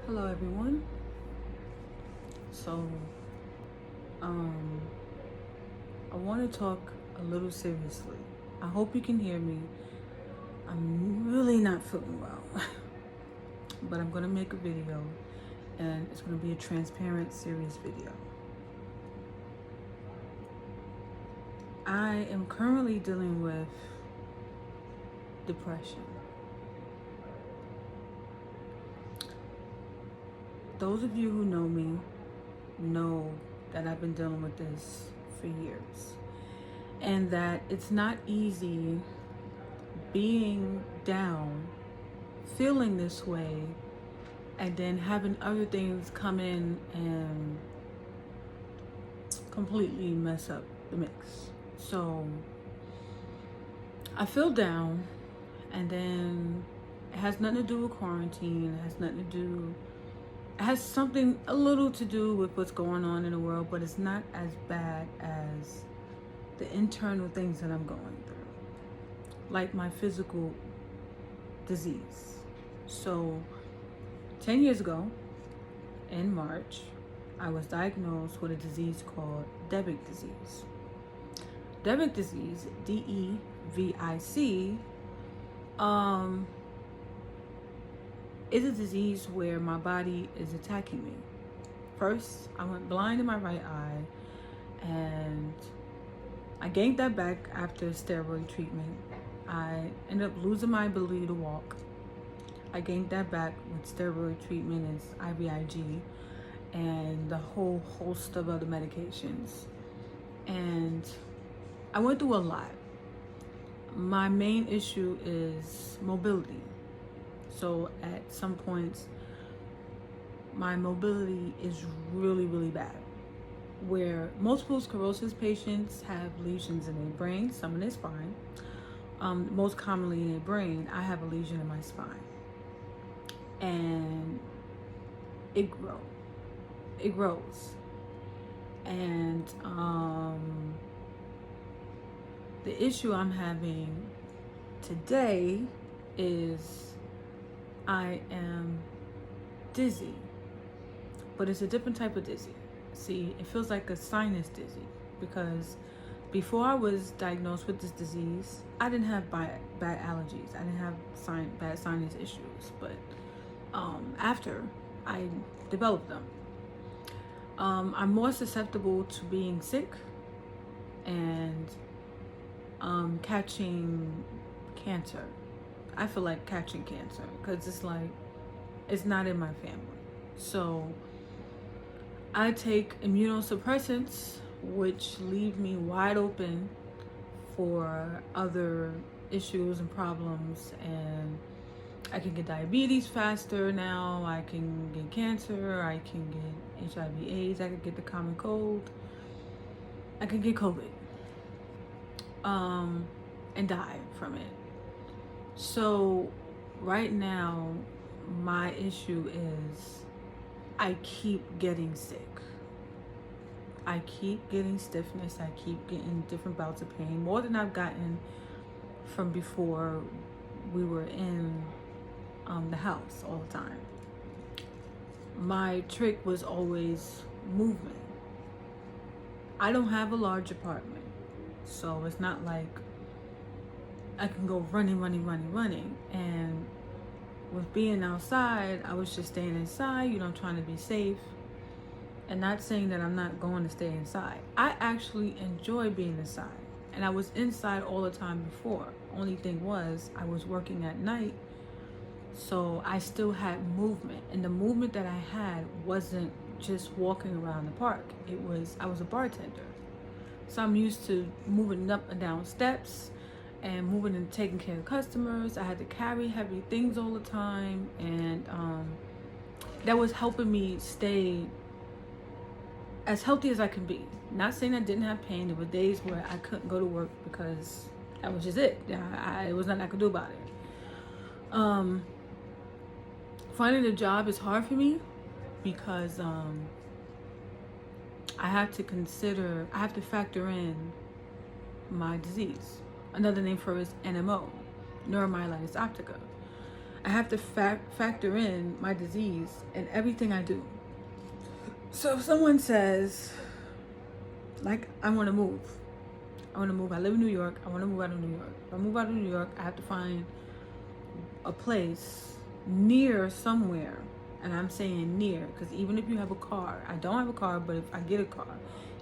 Hello everyone. So, um, I want to talk a little seriously. I hope you can hear me. I'm really not feeling well, but I'm gonna make a video, and it's gonna be a transparent, serious video. I am currently dealing with depression. Those of you who know me know that I've been dealing with this for years, and that it's not easy being down, feeling this way, and then having other things come in and completely mess up the mix. So I feel down, and then it has nothing to do with quarantine. It has something a little to do with what's going on in the world, but it's not as bad as the internal things that I'm going through, like my physical disease. So 10 years ago, in March, I was diagnosed with a disease called Devic disease. Devic disease, DEVIC, is a disease where my body is attacking me. First, I went blind in my right eye, and I gained that back after steroid treatment. I ended up losing my ability to walk. I gained that back with steroid treatment as IVIG and the whole host of other medications. And I went through a lot. My main issue is mobility. So at some points, my mobility is really, really bad. Where multiple sclerosis patients have lesions in their brain, some in their spine. Most commonly in their brain, I have a lesion in my spine. And it grows. And the issue I'm having today is I am dizzy, but it's a different type of dizzy. See, it feels like a sinus dizzy, because before I was diagnosed with this disease, I didn't have bad allergies. I didn't have bad sinus issues, but after I developed them, I'm more susceptible to being sick and catching cancer. I feel like catching cancer because it's not in my family. So I take immunosuppressants, which leave me wide open for other issues and problems, and I can get diabetes faster now, I can get cancer, I can get HIV AIDS, I can get the common cold, I can get COVID, and die from it. So right now, my issue is I keep getting sick. I keep getting stiffness. I keep getting different bouts of pain, more than I've gotten from before we were in the house all the time. My trick was always movement. I don't have a large apartment, so it's not like I can go running. And with being outside, I was just staying inside, trying to be safe. And not saying that I'm not going to stay inside. I actually enjoy being inside. And I was inside all the time before. Only thing was, I was working at night, so I still had movement. And the movement that I had wasn't just walking around the park. I was a bartender. So I'm used to moving up and down steps and moving and taking care of customers. I had to carry heavy things all the time. And that was helping me stay as healthy as I can be. Not saying I didn't have pain. There were days where I couldn't go to work because that was just it. It was nothing I could do about it. Finding a job is hard for me because I have to factor in my disease. Another name for it is NMO, neuromyelitis optica. I have to factor in my disease in everything I do. So if someone says, like, I want to move. I live in New York. I want to move out of New York. If I move out of New York, I have to find a place near somewhere. And I'm saying near, because even if you have a car, I don't have a car, but if I get a car,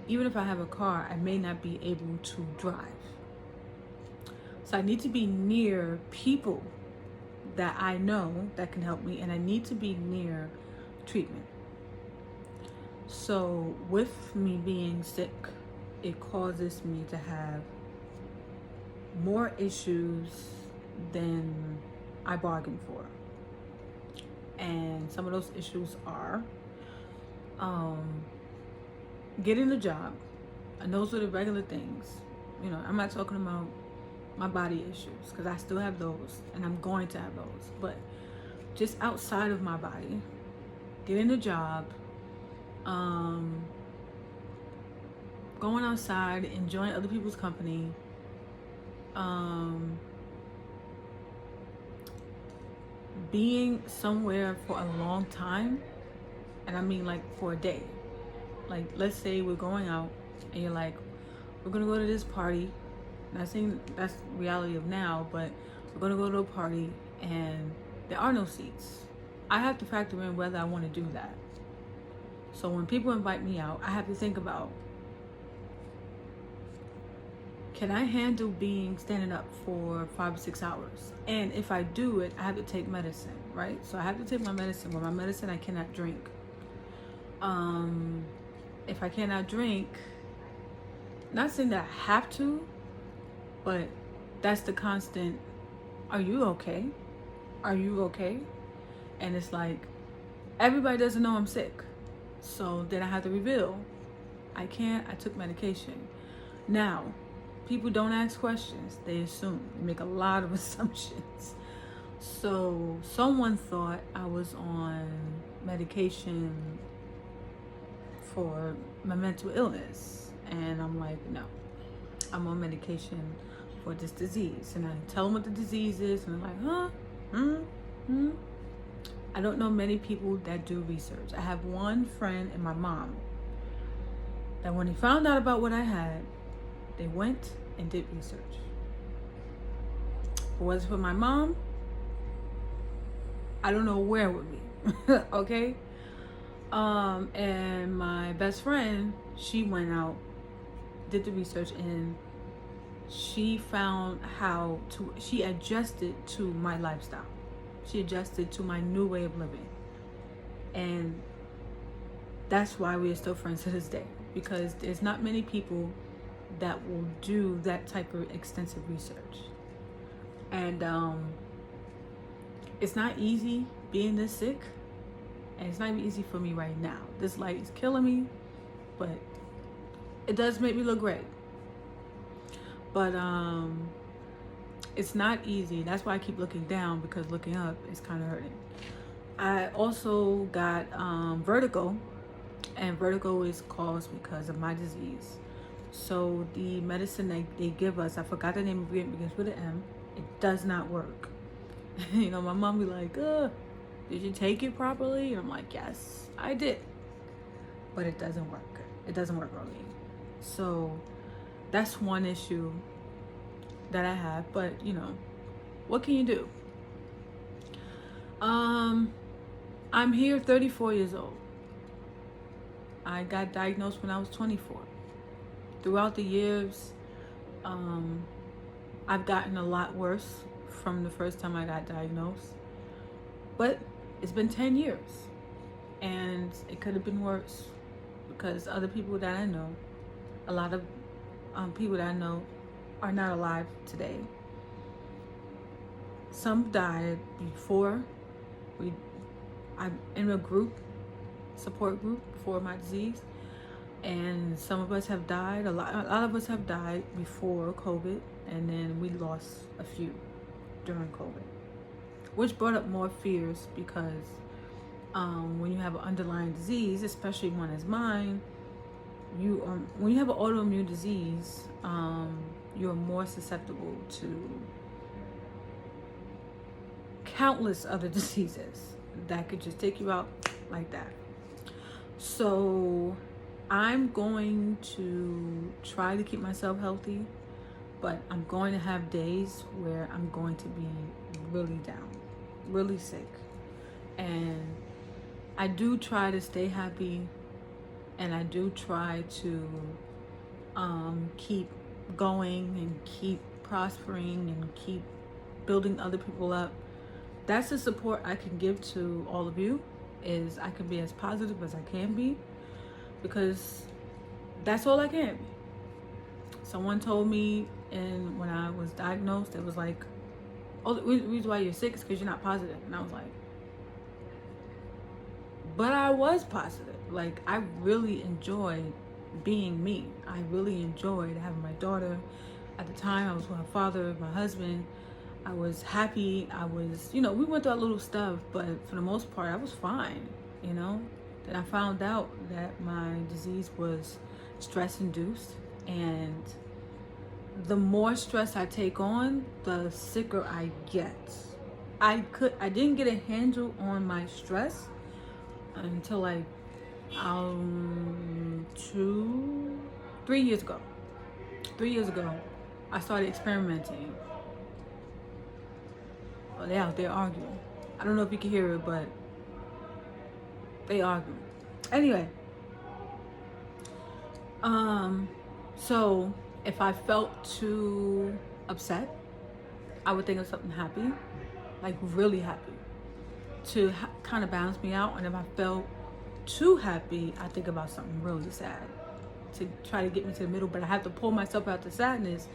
even if I have a car, I may not be able to drive. So I need to be near people that I know that can help me, and I need to be near treatment. So with me being sick, it causes me to have more issues than I bargained for. And some of those issues are getting a job. And those are the regular things. You know, I'm not talking about my body issues, because I still have those, and I'm going to have those. But just outside of my body, getting a job, going outside, enjoying other people's company, being somewhere for a long time, and I mean like for a day. Like, let's say we're going out and you're like, we're gonna go to this party. Not saying that's reality of now, but we're gonna go to a party and there are no seats. I have to factor in whether I want to do that. So when people invite me out, I have to think about, can I handle being standing up for 5 or 6 hours? And if I do it, I have to take medicine, right? So I have to take my medicine. With my medicine, I cannot drink. If I cannot drink, not saying that I have to, but that's the constant, are you okay? Are you okay? And it's like, everybody doesn't know I'm sick. So then I have to reveal, I took medication. Now, people don't ask questions, they assume. They make a lot of assumptions. So someone thought I was on medication for my mental illness. And I'm like, no, I'm on medication for this disease. And I tell them what the disease is, and they're like, huh? I don't know many people that do research. I have one friend and my mom that when they found out about what I had, they went and did research. If it wasn't for my mom, I don't know where it would be. Okay? And my best friend, she went out, did the research, and she found she adjusted to my lifestyle. She adjusted to my new way of living. And that's why we are still friends to this day, because there's not many people that will do that type of extensive research. And it's not easy being this sick, and it's not even easy for me right now. This light is killing me, but it does make me look great. But it's not easy. That's why I keep looking down, because looking up is kind of hurting. I also got vertigo, and vertigo is caused because of my disease. So the medicine they give us, I forgot the name of it, begins with an M. It does not work. You know, my mom be like, did you take it properly? And I'm like, yes, I did. But it doesn't work. It doesn't work on me. So that's one issue that I have. But, you know, what can you do? I'm here 34 years old. I got diagnosed when I was 24. Throughout the years, I've gotten a lot worse from the first time I got diagnosed. But it's been 10 years, and it could have been worse, because other people that I know, a lot of people that I know are not alive today. Some died before I'm in a support group for my disease, and some of us have died. A lot of us have died before COVID, and then we lost a few during COVID, which brought up more fears, because when you have an underlying disease, especially one as mine, when you have an autoimmune disease, you're more susceptible to countless other diseases that could just take you out like that. So I'm going to try to keep myself healthy, but I'm going to have days where I'm going to be really down, really sick. And I do try to stay happy, and I do try to keep going and keep prospering and keep building other people up. That's the support I can give to all of you, is I can be as positive as I can be, because that's all I can be. Someone told me, and when I was diagnosed, it was like, oh, the reason why you're sick is because you're not positive. And I was like, but I was positive. Like, I really enjoyed being me. I really enjoyed having my daughter. At the time, I was with her father, my husband. I was happy. I was, we went through a little stuff, but for the most part, I was fine, Then I found out that my disease was stress-induced, and the more stress I take on, the sicker I get. I didn't get a handle on my stress until like 3 years ago. 3 years ago, I started experimenting. Well, they're out there arguing. I don't know if you can hear it, but they argue. Anyway, so if I felt too upset, I would think of something happy, like really happy, to kind of balance me out. And if I felt too happy, I think about something really sad to try to get me to the middle. But I have to pull myself out the sadness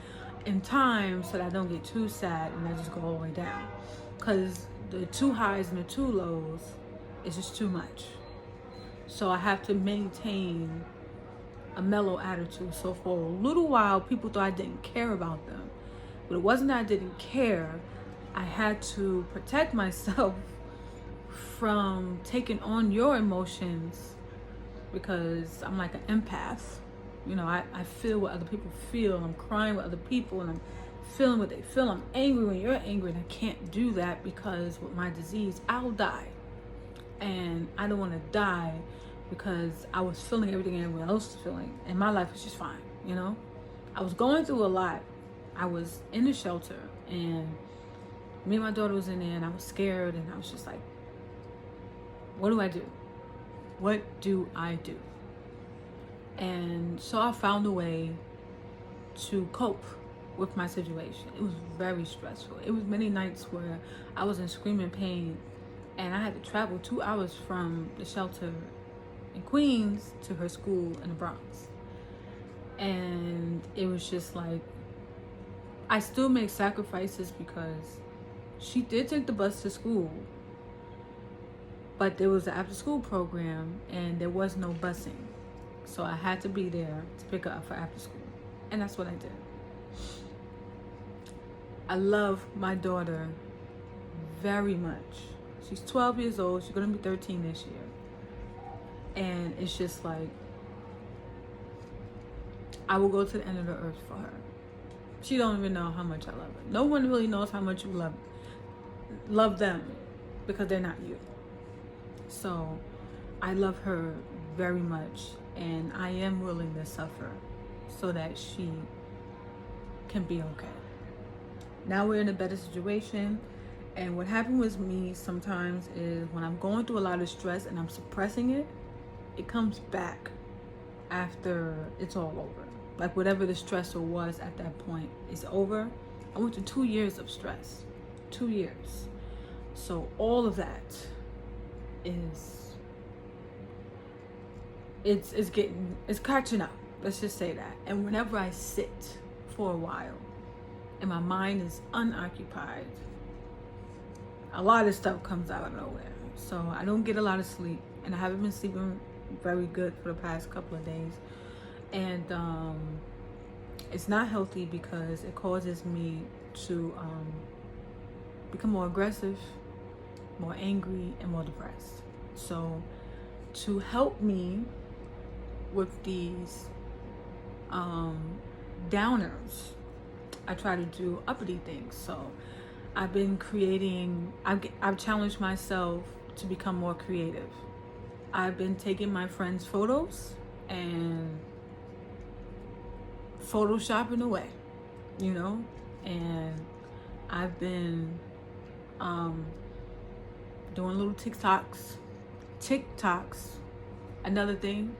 in time so that I don't get too sad and I just go all the way down. Because the too highs and the too lows is just too much. So I have to maintain a mellow attitude. So for a little while, people thought I didn't care about them. But it wasn't that I didn't care. I had to protect myself from taking on your emotions, because I'm like an empath. I feel what other people feel. I'm crying with other people, and I'm feeling what they feel. I'm angry when you're angry, and I can't do that because with my disease, I'll die. And I don't want to die because I was feeling everything everyone else was feeling, and my life was just fine, I was going through a lot. I was in the shelter, and me and my daughter was in there, and I was scared, and I was just like, what do I do? What do I do? And so I found a way to cope with my situation. It was very stressful. It was many nights where I was in screaming pain, and I had to travel 2 hours from the shelter in Queens to her school in the Bronx. And it was just like, I still make sacrifices because she did take the bus to school, but there was an after school program and there was no busing. So I had to be there to pick her up for after school. And that's what I did. I love my daughter very much. She's 12 years old. She's going to be 13 this year. And it's just like, I will go to the end of the earth for her. She don't even know how much I love her. No one really knows how much you love them, because they're not you. So I love her very much, and I am willing to suffer so that she can be okay. Now we're in a better situation. And what happened with me sometimes is when I'm going through a lot of stress and I'm suppressing it, it comes back after it's all over. Like whatever the stressor was at that point is over. I went through 2 years of stress. 2 years. So all of that is, it's catching up. Let's just say that. And whenever I sit for a while and my mind is unoccupied, a lot of stuff comes out of nowhere. So I don't get a lot of sleep, and I haven't been sleeping very good for the past couple of days. And it's not healthy because it causes me to become more aggressive, more angry, and more depressed. So to help me with these downers, I try to do uppity things. So I've been creating, I've challenged myself to become more creative. I've been taking my friends' photos and photoshopping away, you know, and I've been doing little TikToks. Another thing,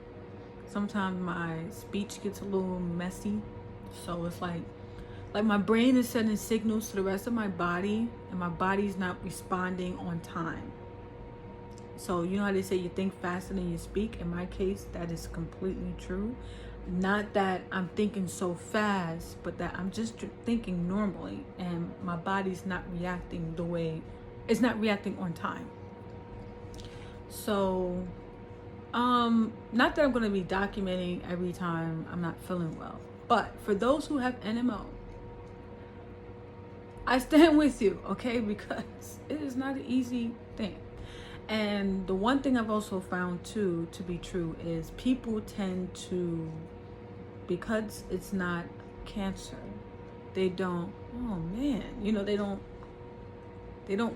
sometimes my speech gets a little messy, so it's like my brain is sending signals to the rest of my body, and my body's not responding on time. So you know how they say you think faster than you speak? In my case, that is completely true. Not that I'm thinking so fast, but that I'm just thinking normally, and my body's not reacting the way, it's not reacting on time. So, not that I'm going to be documenting every time I'm not feeling well, but for those who have NMO, I stand with you, okay? Because it is not an easy thing. And the one thing I've also found too to be true is people tend to, because it's not cancer, they don't, oh man, you know, they don't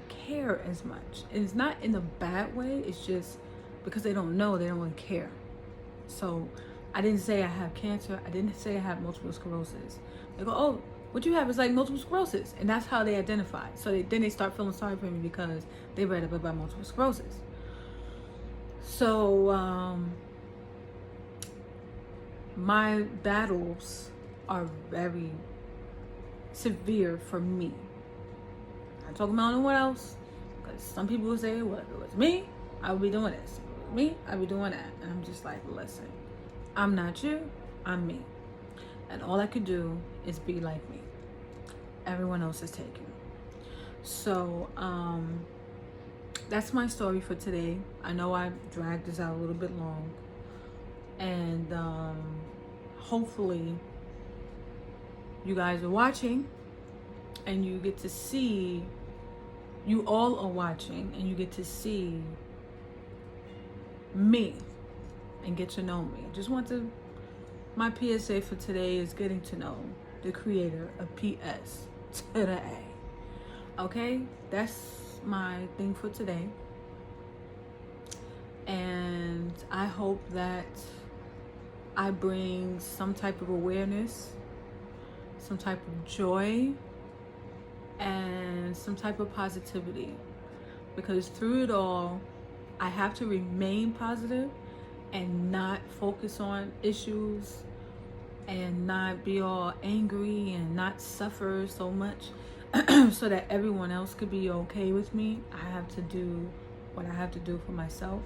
care as much. And it's not in a bad way, it's just because they don't know, they don't really care. So I didn't say I have cancer, I didn't say I have multiple sclerosis. They go, oh, what you have is like multiple sclerosis, and that's how they identify. So then they start feeling sorry for me because they read up about multiple sclerosis. So my battles are very severe for me. I'm talking about anyone else, because some people will say, well, if it was me, I would be doing this. If it was me, I'd be doing that. And I'm just like, listen, I'm not you, I'm me. And all I could do is be like me. Everyone else is taken. So that's my story for today. I know I dragged this out a little bit long, and hopefully you guys are watching and you get to see, you all are watching and you get to see me and get to know me. Just want to, my PSA for today is getting to know the creator of PS to the A. Okay, that's my thing for today. And I hope that I bring some type of awareness, some type of joy, and some type of positivity. Because through it all, I have to remain positive and not focus on issues and not be all angry and not suffer so much so that everyone else could be okay with me. I have to do what I have to do for myself.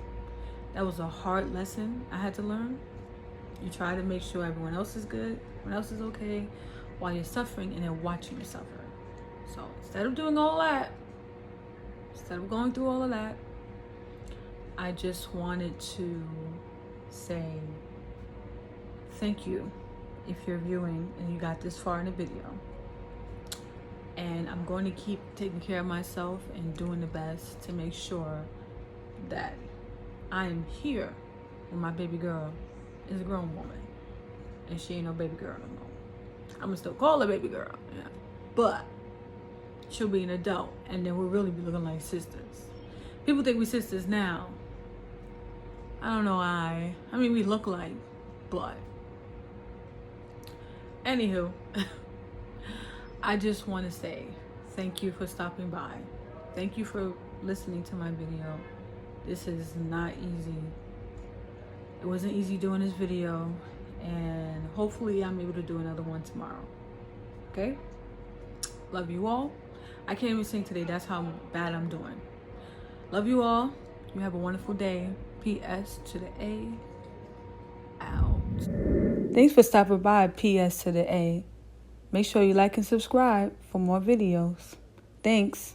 That was a hard lesson I had to learn. You try to make sure everyone else is good, everyone else is okay, while you're suffering and then watching you suffer. So instead of doing all that, instead of going through all of that, I just wanted to say thank you if you're viewing and you got this far in the video. And I'm going to keep taking care of myself and doing the best to make sure that I am here when my baby girl is a grown woman and she ain't no baby girl no more. I'm gonna still call her baby girl, yeah, but she'll be an adult, and then we'll really be looking like sisters. People think we sisters now. I don't know why. I mean, we look like, but anywho, I just want to say thank you for stopping by. Thank you for listening to my video. This is not easy. It wasn't easy doing this video, and hopefully I'm able to do another one tomorrow. Okay? Love you all. I can't even sing today. That's how bad I'm doing. Love you all. You have a wonderful day. PS to the A. Out. Thanks for stopping by PS to the A. Make sure you like and subscribe for more videos. Thanks.